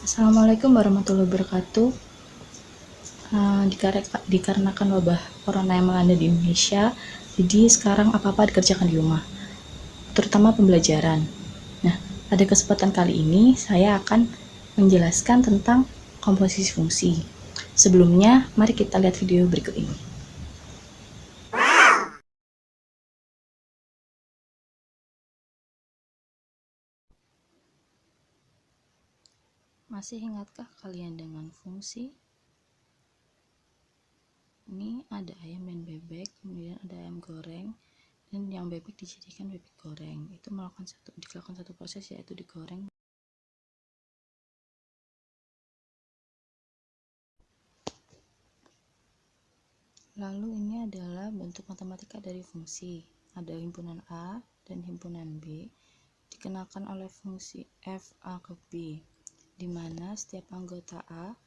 Assalamualaikum warahmatullahi wabarakatuh. Dikarenakan wabah corona yang melanda di Indonesia, jadi sekarang apa-apa dikerjakan di rumah, terutama pembelajaran. Nah, pada kesempatan kali ini saya akan menjelaskan tentang komposisi fungsi. Sebelumnya, mari kita lihat video berikut ini. Masih ingatkah kalian dengan fungsi? Ini ada ayam dan bebek, kemudian ada ayam goreng, dan yang bebek dijadikan bebek goreng. Itu dilakukan satu proses, yaitu digoreng. Lalu ini adalah bentuk matematika dari fungsi. Ada himpunan A dan himpunan B dikenakan oleh fungsi f A ke B, di mana setiap anggota A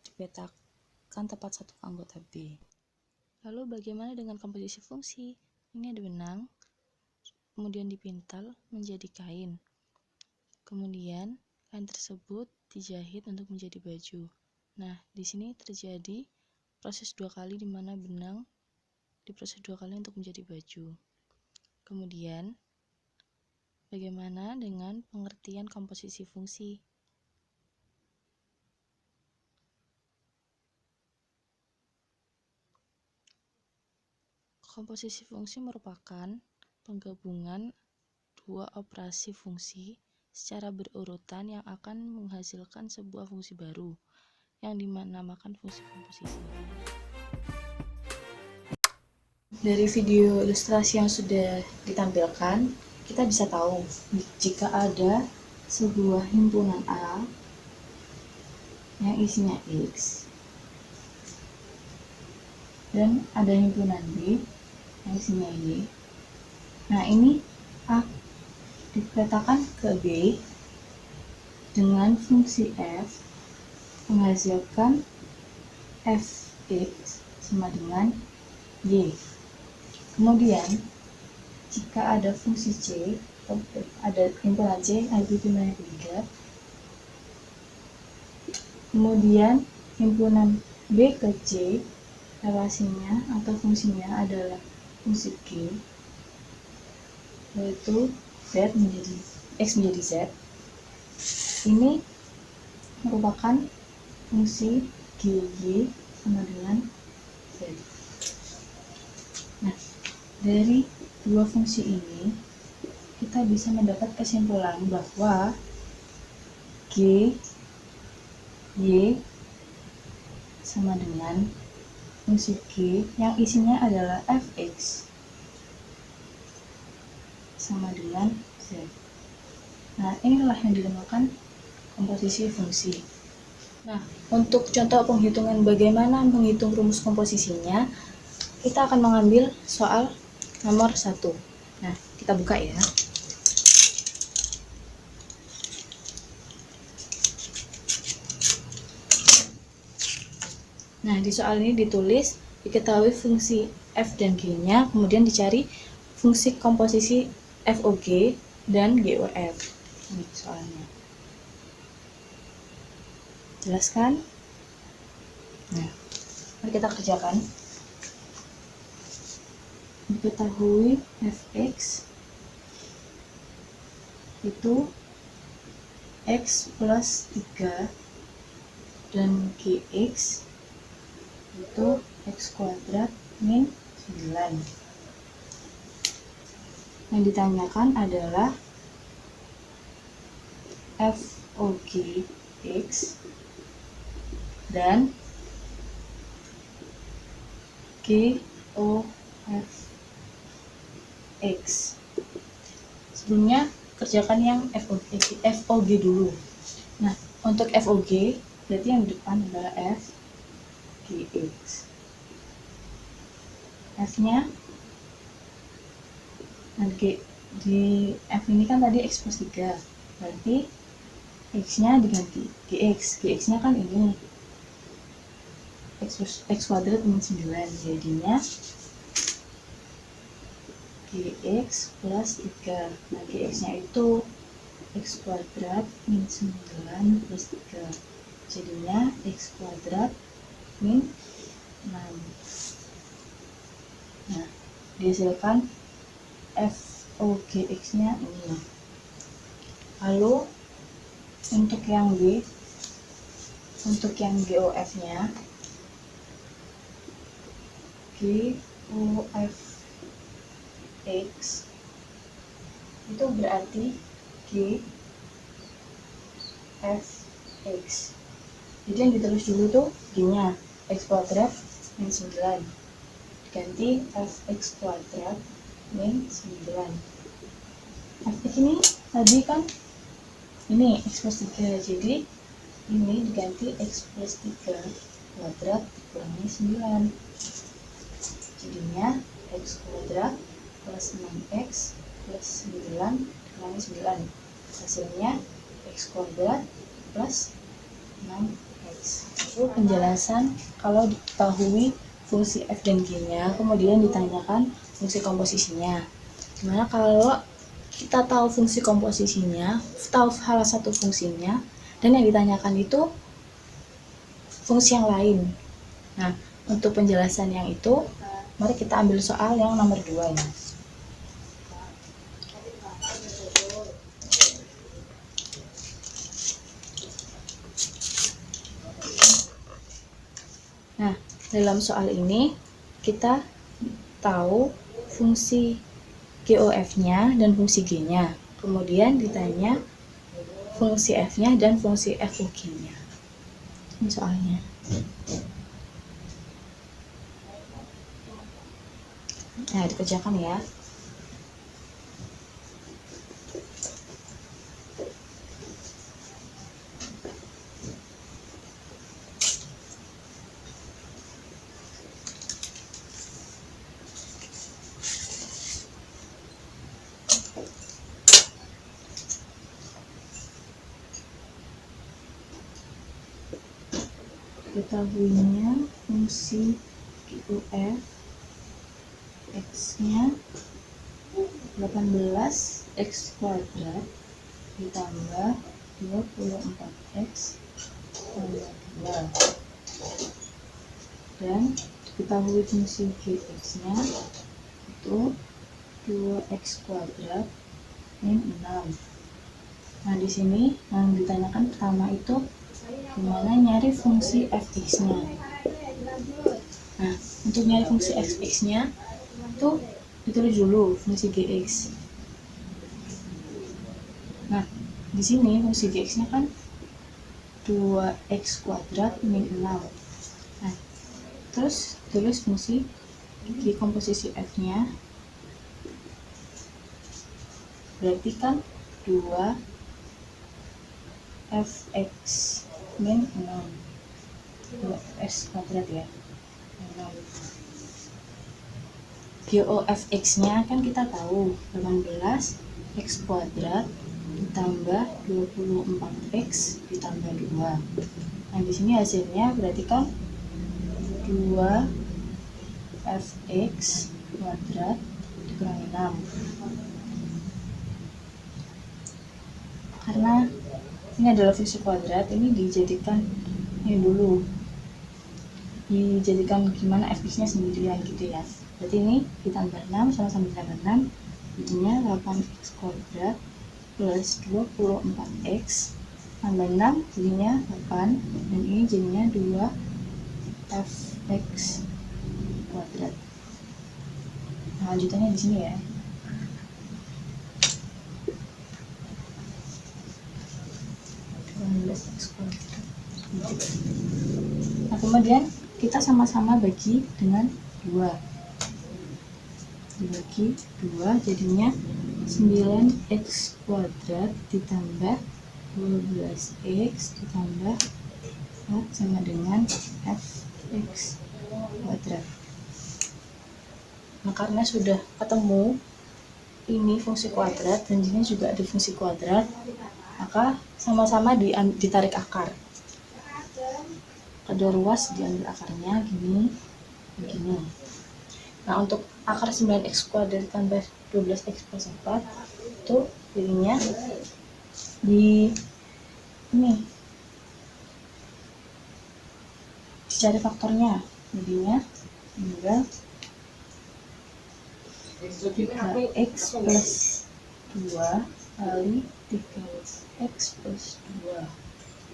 dipetakan tepat satu anggota B. Lalu bagaimana dengan komposisi fungsi? Ini ada benang, kemudian dipintal menjadi kain. Kemudian kain tersebut dijahit untuk menjadi baju. Nah, di sini terjadi proses dua kali, di mana benang diproses dua kali untuk menjadi baju. Kemudian, bagaimana dengan pengertian komposisi fungsi? Komposisi fungsi merupakan penggabungan dua operasi fungsi secara berurutan yang akan menghasilkan sebuah fungsi baru yang dinamakan fungsi komposisi. Dari video ilustrasi yang sudah ditampilkan, kita bisa tahu jika ada sebuah himpunan A yang isinya X dan ada himpunan B yang isinya Y. Nah, ini A dipetakan ke B dengan fungsi F menghasilkan Fx sama dengan Y. Kemudian, jika ada fungsi C, ada himpunan C, ada himpunan ketiga, kemudian himpunan B ke C, relasinya atau fungsinya adalah fungsi G, yaitu Z menjadi X menjadi Z. Ini merupakan fungsi GY sama dengan Z. Nah, dari dua fungsi ini kita bisa mendapat kesimpulan bahwa G Y sama dengan fungsi G yang isinya adalah Fx sama dengan Z. Nah, inilah yang dinamakan komposisi fungsi. Nah, untuk contoh penghitungan bagaimana menghitung rumus komposisinya, kita akan mengambil soal nomor 1. Nah, kita buka ya. Nah, di soal ini ditulis diketahui fungsi f dan g-nya, kemudian dicari fungsi komposisi FOG dan GOF. Ini soalnya. Jelaskan? Nah, mari kita kerjakan. Diketahui Fx itu X plus 3 dan Gx itu X kuadrat min 9. Yang ditanyakan adalah FOG X dan GOF X. Sebelumnya kerjakan yang FOG dulu. Nah, untuk FOG berarti yang di depan adalah FGX. F-nya, nah di F ini kan tadi X plus 3, berarti X-nya diganti GX. GX-nya kan ini X kuadrat min 9, jadinya GX plus 3. Nah, GX-nya itu x kuadrat min 9 plus 3. Jadinya x kuadrat min 6. Nah, dihasilkan FOGX nya ini. Lalu untuk yang B, untuk yang GOF nya, GOFX itu berarti GFX. Jadi yang ditulis dulu tuh G-nya x kuadrat min 9 diganti fx kuadrat min 9. Fx ini tadi kan ini x plus 3, jadi ini diganti x plus 3 kuadrat dikurangi 9. Jadinya x kuadrat plus 6x plus 9 dikurangi 9. Hasilnya x kuadrat plus 6x. Itu penjelasan kalau diketahui fungsi f dan g-nya, kemudian ditanyakan fungsi komposisinya. Gimana kalau kita tahu fungsi komposisinya, tahu salah satu fungsinya, dan yang ditanyakan itu fungsi yang lain. Nah, untuk penjelasan yang itu, mari kita ambil soal yang nomor 2 ya. Nah, dalam soal ini kita tahu fungsi GOF-nya dan fungsi G-nya. Kemudian ditanya fungsi F-nya dan fungsi FOG-nya. Ini soalnya. Nah, dikerjakan ya. Ketahuinya fungsi GOF x-nya 18x kuadrat ditambah 24x tambah 2. Dan diketahui fungsi gx-nya itu 2x kuadrat min 6. Nah, di sini yang ditanyakan pertama itu gimana nyari fungsi fx-nya. Nah, untuk nyari fungsi fx-nya itu ditulis dulu fungsi gx. Nah, di sini fungsi gx-nya kan 2x kuadrat min 6. Nah, terus tulis fungsi g komposisi f-nya, berarti kan 2 fx min 6, 2x kuadrat ya, 6. GOFX nya kan kita tahu 18x kuadrat ditambah 24x ditambah 2. Nah, di sini hasilnya berarti kan 2 fx kuadrat dikurangi 6. Karena ini adalah fungsi kuadrat, ini dijadikan ini dulu, dijadikan gimana fx-nya sendirian gitu ya. Berarti ini ditambah 6 sama-sama ditambah 6, jadinya 8x kuadrat plus 24x tambah 6 jadinya 8, dan ini jadinya 2 fx kuadrat. Nah, lanjutannya di sini ya. Nah, kemudian kita sama-sama bagi dengan 2. Dibagi 2 jadinya 9x kuadrat ditambah 12x ditambah 4 sama dengan fx kuadrat. Nah, karena sudah ketemu ini fungsi kuadrat dan ini juga ada fungsi kuadrat, maka sama-sama ditarik akar. Kada ruas diambil akarnya gini, begini. Nah, untuk akar 9x kuadrat ditambah 12x plus 4 itu jadinya di ini dicari faktornya, jadinya tinggal 3x plus 2 kali 3x plus 2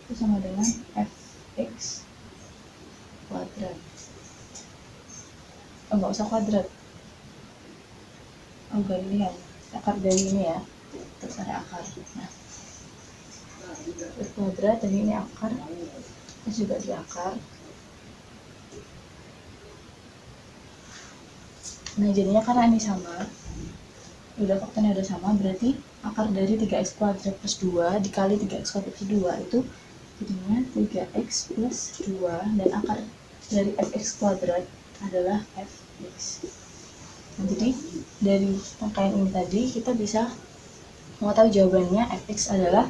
itu sama dengan fx kuadrat. Enggak usah kuadrat, galian akar dari ini ya, terus ada akar. Nah, kuadrat dan ini akar, terus juga di akar. Nah, jadinya karena ini sama, udah faktornya udah sama, berarti akar dari 3x kuadrat plus 2 dikali 3x kuadrat plus 2 itu jadinya 3x plus 2, dan akar dari fx kuadrat adalah fx. Nah, jadi dari rangkaian ini tadi kita bisa mengetahui jawabannya fx adalah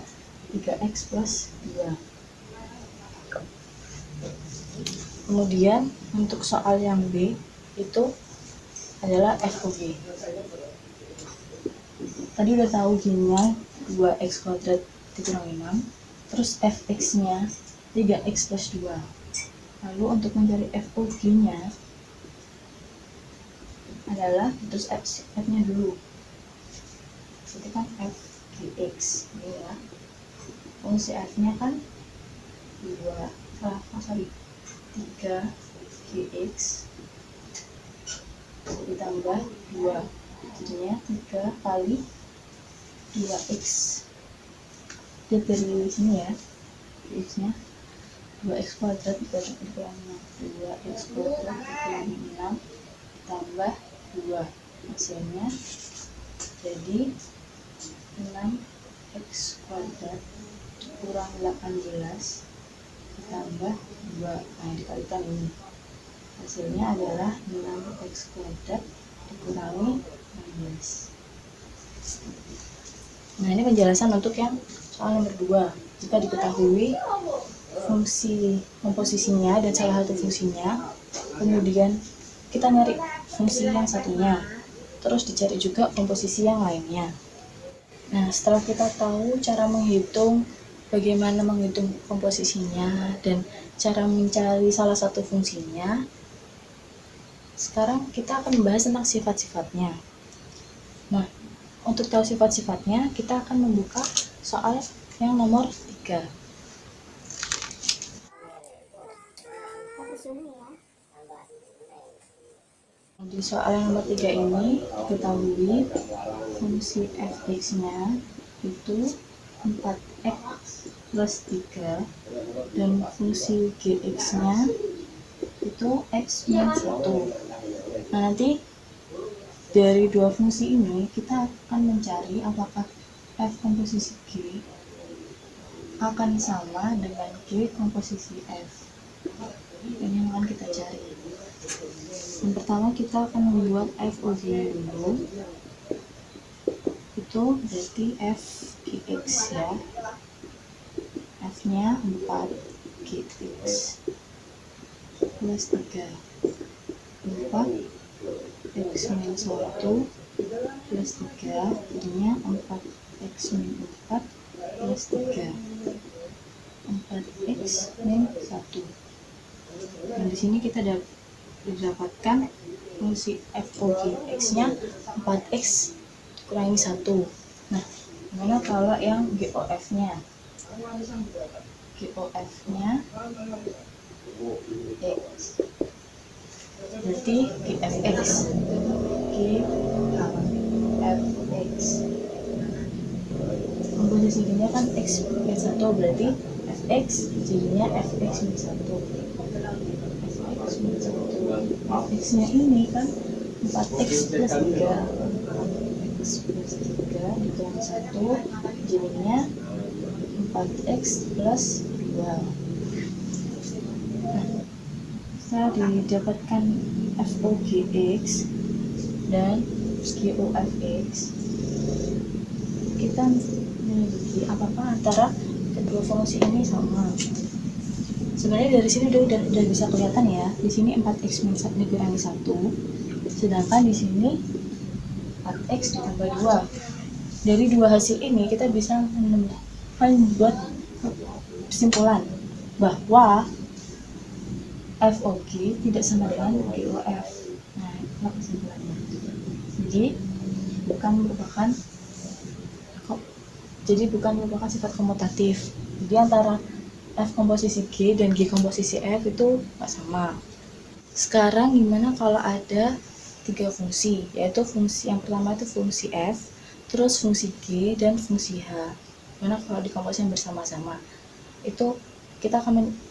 3x plus 2. Kemudian untuk soal yang B itu adalah FOG. Tadi udah tahu G-nya 2x kuadrat dikurang 6, terus fx-nya 3x plus 2. Lalu untuk mencari FOG-nya adalah terus f-nya dulu. Itu kan fgx ini ya. Fungsi f-nya kan 3gx ditambah 2, jadinya 3 kali 2x. Lihat dari sini ya, x nya 2x kuadrat dikurang 2x kuadrat dikurang 6 ditambah 2, hasilnya jadi 6x kuadrat kurang 18 ditambah 2. Nah, dikalikan ini, hasilnya adalah 6x kuadrat dikurangi 16. Nah, ini penjelasan untuk yang soal nomor 2. Jika diketahui fungsi komposisinya dan salah satu fungsinya, kemudian kita nyari fungsi yang satunya, terus dicari juga komposisi yang lainnya. Nah, setelah kita tahu cara menghitung, bagaimana menghitung komposisinya dan cara mencari salah satu fungsinya, sekarang kita akan membahas tentang sifat-sifatnya. Nah, untuk tahu sifat-sifatnya, kita akan membuka soal yang nomor 3. Di soal yang nomor 3 ini, ketahui fungsi fx-nya itu 4x plus 3 dan fungsi gx-nya itu x minus 1. Nah, nanti dari dua fungsi ini kita akan mencari apakah f komposisi g akan sama dengan g komposisi f. Ini yang akan kita cari. Yang pertama kita akan membuat FOG dulu. Itu berarti f gx ya. F-nya 4 gx plus 3. 4 x minus 1 plus 3, jadinya 4x min 4 plus 3, 4x min 1. Dan di sini kita didapatkan fungsi FOGX nya 4x kurangi 1. Nah, gimana kalau yang GOF nya? GOF nya x, berarti GFX, GFX. Komposisi G-nya kan x min 1, berarti fx jadinya fx min 1. Fx-nya ini kan 4x plus 3, 4x plus 3 dikurang 1, jadinya 4x plus 2. Nah, setelah didapatkan FOGX dan GOFX, kita menyelidiki apakah antara kedua fungsi ini sama. Sebenarnya dari sini udah bisa kelihatan ya. Di sini 4x min 1 dikurangi 1, sedangkan di sini 4x ditambah 2. Dari dua hasil ini kita bisa menemukan akan membuat kesimpulan bahwa FOG tidak sama dengan GOF. Nah, itulah kesimpulannya. Jadi bukan merupakan sifat komutatif. Jadi antara F komposisi G dan G komposisi F itu nggak sama. Sekarang gimana kalau ada 3 fungsi, yaitu fungsi yang pertama itu fungsi F, terus fungsi G, dan fungsi H. Gimana kalau dikomposisikan bersama-sama? Itu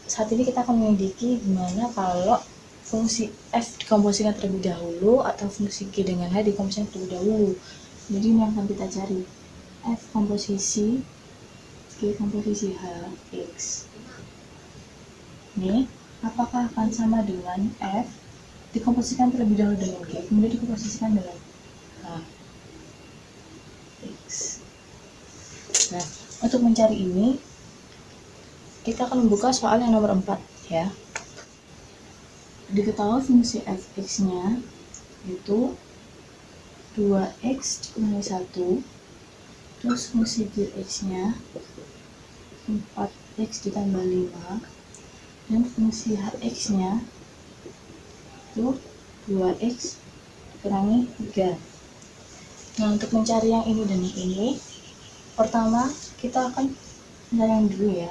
saat ini kita akan menyelidiki gimana kalau fungsi F dikomposisikan terlebih dahulu atau fungsi G dengan H dikomposisikan terlebih dahulu. Jadi ini yang akan kita cari. F komposisi G komposisi H X. Ini apakah akan sama dengan F dikomposisikan terlebih dahulu dengan G, kemudian dikomposisikan dengan H X. Nah, untuk mencari ini kita akan membuka soal yang nomor 4 ya. Diketahui fungsi f(x)-nya itu 2x dikurangi 1, terus fungsi g(x)-nya 4x ditambah 5, dan fungsi h(x)-nya itu 2x dikurangi 3. Nah, untuk mencari yang ini dan yang ini, pertama kita akan mencari yang dulu ya,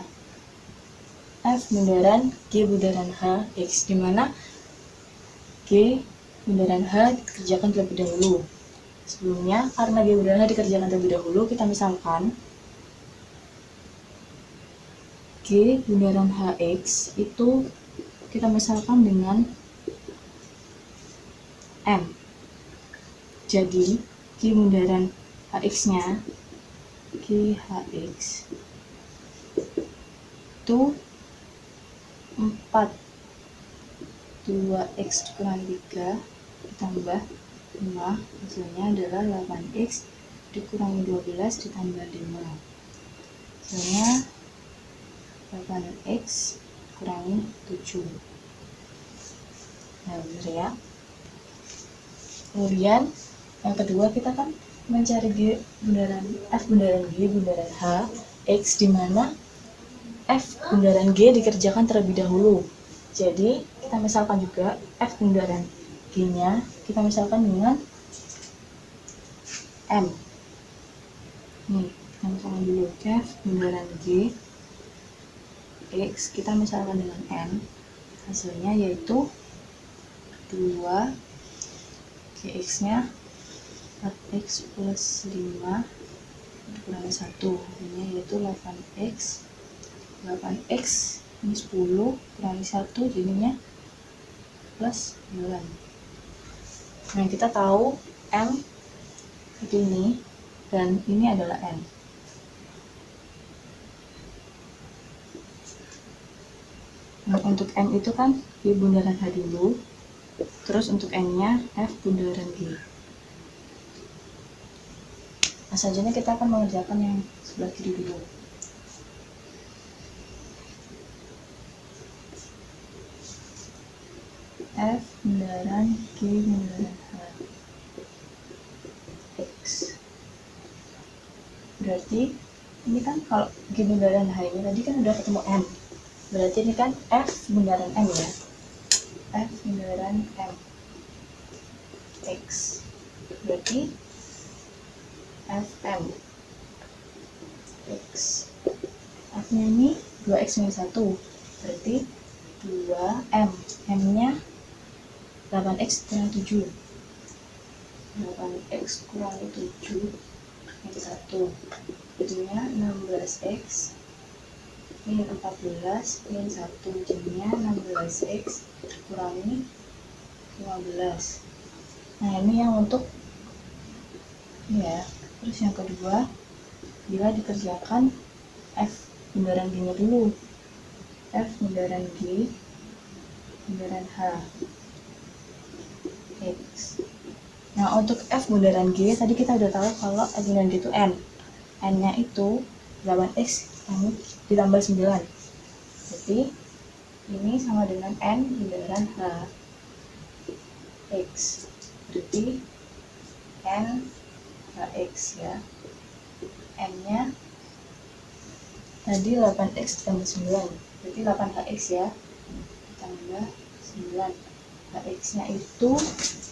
F bundaran G bundaran H X, dimana G bundaran H dikerjakan terlebih dahulu. Sebelumnya, karena G bundaran H dikerjakan terlebih dahulu, kita misalkan G bundaran HX itu kita misalkan dengan M. Jadi, G bundaran HX-nya GHX itu 4 2x dikurangi 3 ditambah 5, hasilnya adalah 8x dikurangi 12 ditambah 5, hasilnya 8x kurangi 7. Nah, benar ya. Kemudian yang kedua kita kan mencari F bundaran G bundaran H X, dimana F bundaran G dikerjakan terlebih dahulu. Jadi kita misalkan juga F bundaran G-nya kita misalkan dengan M. Nih, kita misalkan dulu F bundaran G X kita misalkan dengan M. Hasilnya yaitu 2 GX-nya 4x plus 5 dikurangi 1, hasilnya yaitu 8x ini 10 kurangi 1 jadinya plus 9. Nah, kita tahu M ini dan ini adalah N. Nah, untuk M itu kan G bundaran H dulu, terus untuk N nya F bundaran G. Nah, selanjutnya kita akan mengerjakan yang sebelah kiri dulu. F bundaran G bundaran H X. Berarti ini kan kalau G bundaran H ini tadi kan udah ketemu M. Berarti ini kan F bundaran M ya. F bundaran M X. Berarti Fm X. F-nya ini 2x minus 1. Berarti 2M. M-nya 8x kurang 7. 8x kurang 7 ini 1. Jadinya 16x min 14 min 1, jadinya 16x kurangi 15. Nah, ini yang untuk ini ya. Terus yang kedua, bila dikerjakan F bundaran G nya dulu, F bundaran G bundaran H X. Nah, untuk F bundaran G tadi kita udah tahu kalau F bundaran G itu N. N nya itu 8x ditambah 9. Jadi ini sama dengan N bundaran H X. Berarti N HX ya. N nya tadi 8x ditambah 9, berarti 8hx ya, ditambah 9. Hx nya itu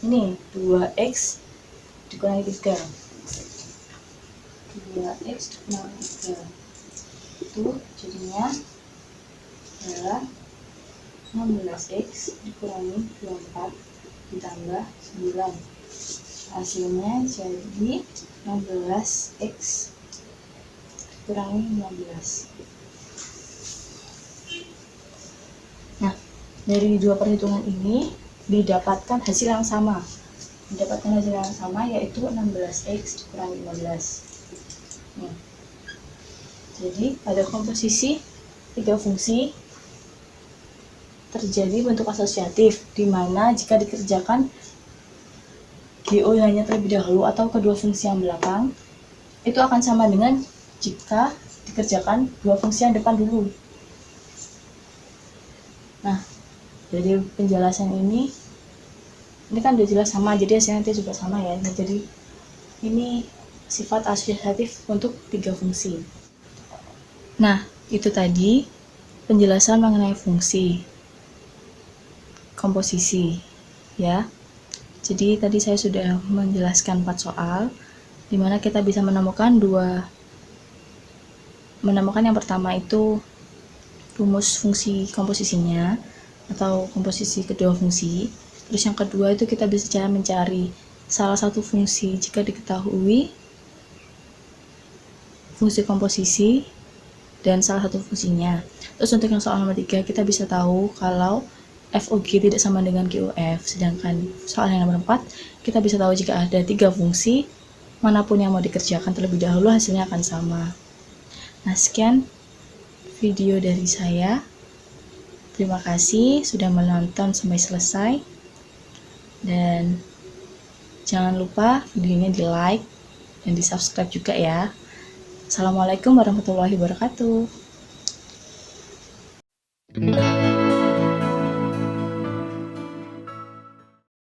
ini 2x dikurangi 3, 2x dikurangi 3 itu jadinya adalah 16x dikurangi 24 ditambah 9, hasilnya jadi 16x dikurangi 15. Nah, dari dua perhitungan ini didapatkan hasil yang sama, yaitu 16x dikurangi 15. Nah, jadi pada komposisi tiga fungsi terjadi bentuk asosiatif, di mana jika dikerjakan GO-nya terlebih dahulu atau kedua fungsi yang belakang, itu akan sama dengan jika dikerjakan dua fungsi yang depan dulu. Nah, dari penjelasan ini kan udah jelas sama, jadi hasilnya nanti juga sama ya. Nah, jadi ini sifat asosiatif untuk tiga fungsi. Nah, itu tadi penjelasan mengenai fungsi komposisi ya. Jadi tadi saya sudah menjelaskan 4 soal di mana kita bisa menemukan yang pertama itu rumus fungsi komposisinya atau komposisi kedua fungsi. Terus yang kedua itu kita bisa cara mencari salah satu fungsi jika diketahui fungsi komposisi dan salah satu fungsinya. Terus untuk yang soal nomor 3 kita bisa tahu kalau FOG tidak sama dengan GOF, sedangkan soal yang nomor 4 kita bisa tahu jika ada 3 fungsi manapun yang mau dikerjakan terlebih dahulu hasilnya akan sama. Nah, sekian video dari saya. Terima kasih sudah menonton sampai selesai, dan jangan lupa videonya di like dan di subscribe juga ya. Assalamualaikum warahmatullahi wabarakatuh.